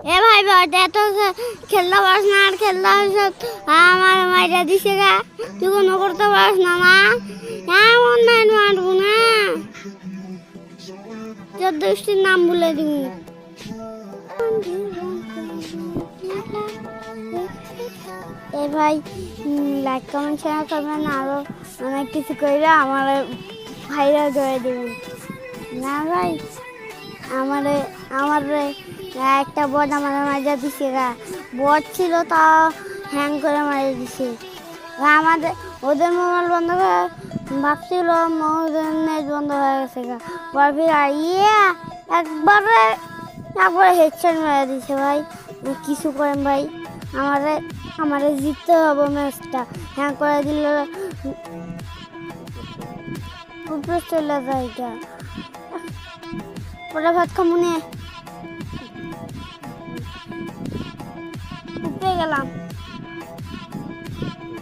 এ ভাই বাদে তো খেলতে পারিস না আর খেলতে পারিস আমার মাইরা দিছে গা তুই কোনো করতে পারিস না মা এমন নাই মারবো না চোদ্দষ্টির নাম বলে দিব এ ভাই লাইক কমেন্ট শেয়ার করবেন আরো অনেক কিছু করে আমার ভাইরাল করে দেবেন না ভাই আমারে আমারে একটা বট আমার মাঝে দিছে গা বট ছিল তা হ্যাং করে মারিয়ে দিছে আমাদের ওদের মোবাইল বন্ধ করে ভাবছিল ওদের নেট বন্ধ হয়ে গেছে গা পরে একবারে একবারে হেডশট মেরে দিছে ভাই কিছু করেন ভাই আমারে জিততে হবে ম্যাচটা হ্যাং করে দিল উপরে চলে যায় এটা পরে ভাত খামুনে উপরে গেলাম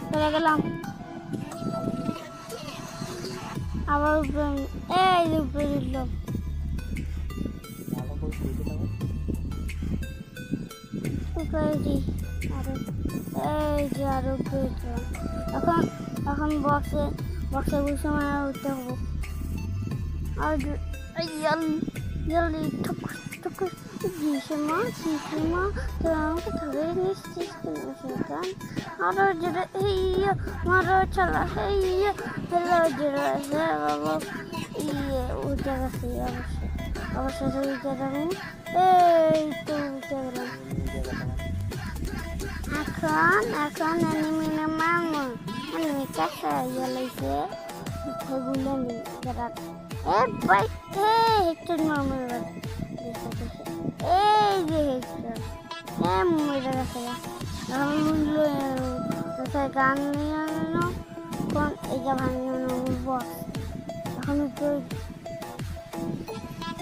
চলে গেলাম আবার উপরে এই যে উপরে দিল উপরে দি আরো এই যে আরো উপরে এখন এখন বক্সে বসে মানে উঠতে হবো আর জলদি ঠুক মা তোর আমাকে ধরে নিচ্ছিস কেন আরো যেটা মারো চলা বাবা উঠে গেছে অবশ্যই উঠে যাবে এই তো উঠে গেলাম এখন এনিমিনে মারবো এনিমি কাছে লাগছে সেগুলো ভাই হেক্টর মারবো এই যে হেক্টর মরে গেছে গান নিয়ে কোন এইটা ভাঙানো বক্স এখন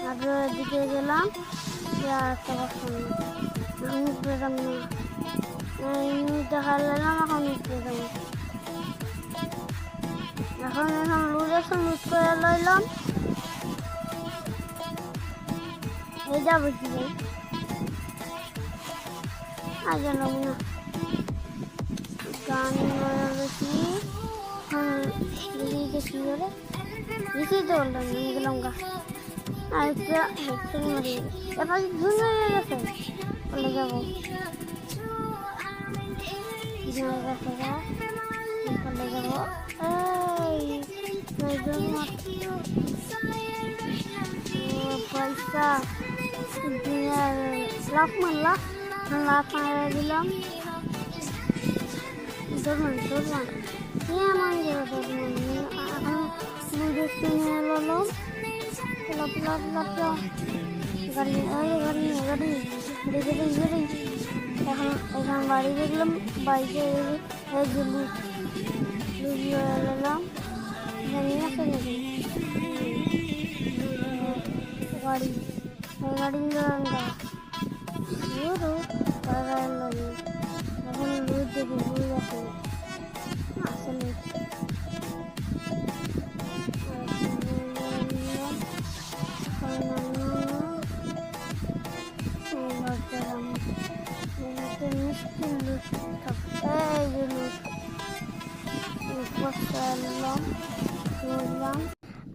আর দিকে গেলাম একটা বক্স এখন পেলাম না দেখা গেলাম এখন পেলাম এখন লুট করে লইলাম এই যাবো কি ভাই আর জানাব না গান বেশি দেখি বলে বেশি তো বললাম নিয়ে গেলাম গা আর হেডফোন মারিয়ে এবার ধুন হয়ে গেছে বলে যাবো বলে যাবো পয়সা লাভ মারলাম লাভ মারা দিলাম ধরবেন এমন নিয়ে এলো গাড়ি এখন বাড়ি দেখলাম বাইকে এলাম জানিয়ে আছে নাকি গাড়ি এখন লুট দেখি ভুল আছে আসলে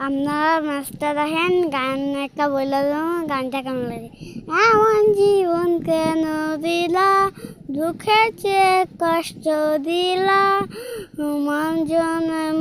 আপনারা মাছটা দেখেন গান একটা বলে গানটা কেমন লাগে এমন জীবন কেন দিলা দুঃখের চেয়ে কষ্ট দিলা মন জনে